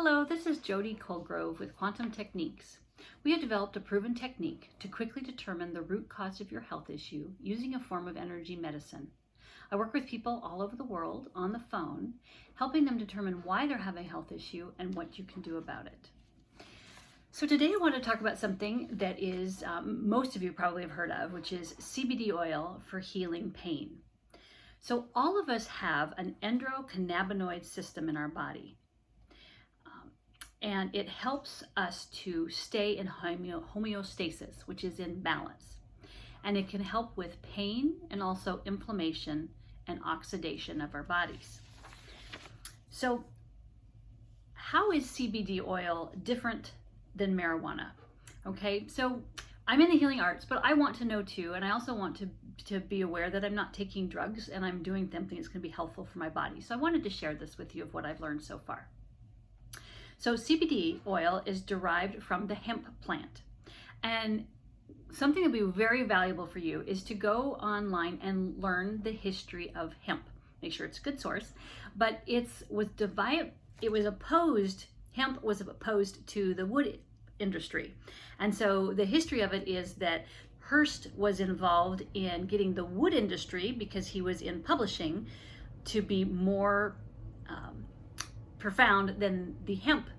Hello, this is Jody Colegrove with Quantum Techniques. We have developed a proven technique to quickly determine the root cause of your health issue using a form of energy medicine. I work with people all over the world on the phone, helping them determine why they're having a health issue and what you can do about it. So today I want to talk about something that is most of you probably have heard of, which is CBD oil for healing pain. So all of us have an endocannabinoid system in our body. And it helps us to stay in homeostasis, which is in balance. And it can help with pain and also inflammation and oxidation of our bodies. So how is CBD oil different than marijuana? Okay, so I'm in the healing arts, but I want to know too, and I also want to be aware that I'm not taking drugs and I'm doing something that's going to be helpful for my body. So I wanted to share this with you of what I've learned so far. So CBD oil is derived from the hemp plant. And something that would be very valuable for you is to go online and learn the history of hemp. Make sure it's a good source. But hemp was opposed to the wood industry. And so the history of it is that Hearst was involved in getting the wood industry, because he was in publishing, to be more profound than the hemp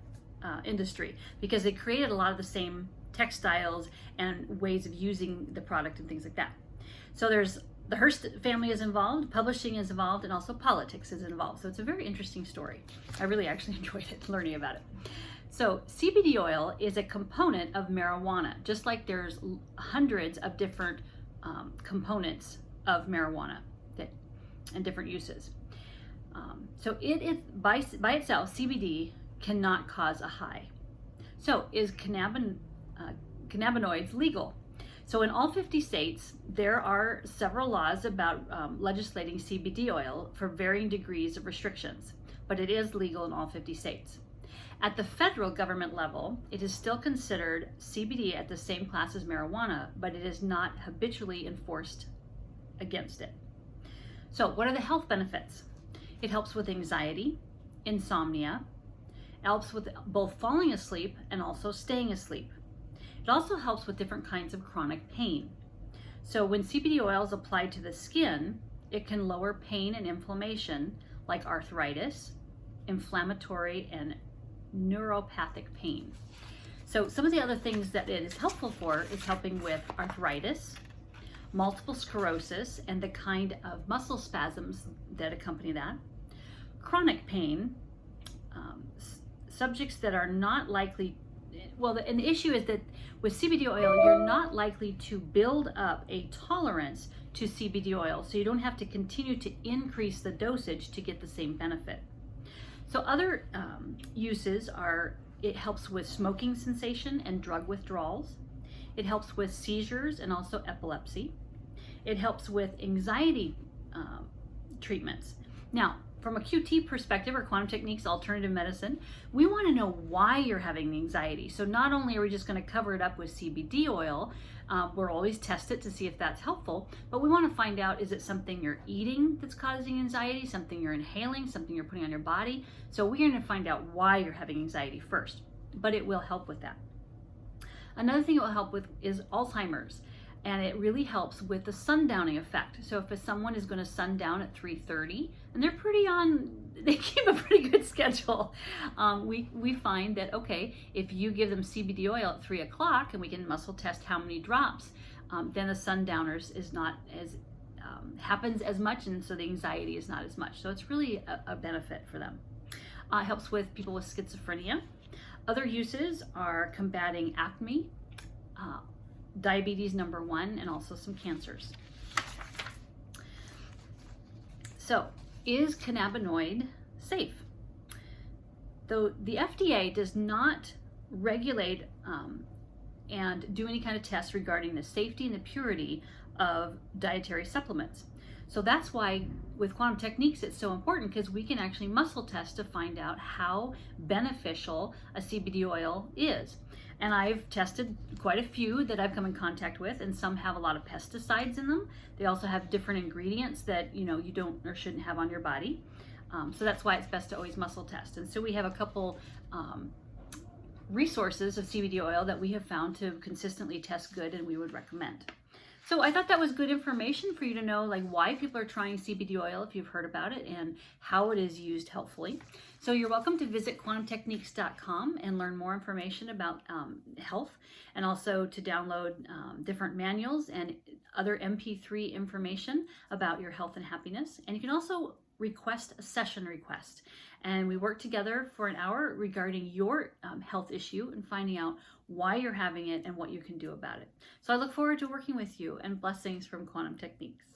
industry, because they created a lot of the same textiles and ways of using the product and things like that. So there's the Hearst family is involved, publishing is involved, and also politics is involved. So it's a very interesting story. I really actually enjoyed it, learning about it. So CBD oil is a component of marijuana, just like there's hundreds of different components of marijuana and different uses. So it is by itself, CBD cannot cause a high. So is cannabinoids legal? So in all 50 states, there are several laws about legislating CBD oil for varying degrees of restrictions, but it is legal in all 50 states. At the federal government level, it is still considered CBD at the same class as marijuana, but it is not habitually enforced against it. So what are the health benefits? It helps with anxiety, insomnia. It helps with both falling asleep and also staying asleep. It also helps with different kinds of chronic pain. So when CBD oil is applied to the skin, it can lower pain and inflammation like arthritis, inflammatory and neuropathic pain. So some of the other things that it is helpful for is helping with arthritis, multiple sclerosis, and the kind of muscle spasms that accompany that, chronic pain, subjects that are not likely, and the issue is that with CBD oil, you're not likely to build up a tolerance to CBD oil, so you don't have to continue to increase the dosage to get the same benefit. So other uses are, it helps with smoking cessation and drug withdrawals. It helps with seizures and also epilepsy. It helps with anxiety treatments. Now, from a QT perspective, or Quantum Techniques Alternative Medicine, we want to know why you're having the anxiety. So not only are we just going to cover it up with CBD oil, we'll always test it to see if that's helpful, but we want to find out, is it something you're eating that's causing anxiety, something you're inhaling, something you're putting on your body? So we're going to find out why you're having anxiety first, but it will help with that. Another thing it will help with is Alzheimer's. And it really helps with the sundowning effect. So if someone is going to sundown at 3:30, and they keep a pretty good schedule, we find that, okay, if you give them CBD oil at 3 o'clock, and we can muscle test how many drops, then the sundowners is not as, happens as much, and so the anxiety is not as much. So it's really a benefit for them. It helps with people with schizophrenia. Other uses are combating acne, diabetes number 1, and also some cancers. So, is cannabinoid safe? Though the FDA does not regulate and do any kind of tests regarding the safety and the purity of dietary supplements. So that's why with Quantum Techniques it's so important, because we can actually muscle test to find out how beneficial a CBD oil is. And I've tested quite a few that I've come in contact with, and some have a lot of pesticides in them. They also have different ingredients that you don't or shouldn't have on your body. So that's why it's best to always muscle test. And so we have a couple resources of CBD oil that we have found to consistently test good and we would recommend. So I thought that was good information for you to know, like why people are trying CBD oil if you've heard about it and how it is used helpfully. So you're welcome to visit quantumtechniques.com and learn more information about health, and also to download different manuals and other MP3 information about your health and happiness. And you can also request a session request, and we work together for an hour regarding your health issue and finding out why you're having it and what you can do about it. So I look forward to working with you, and blessings from Quantum Techniques.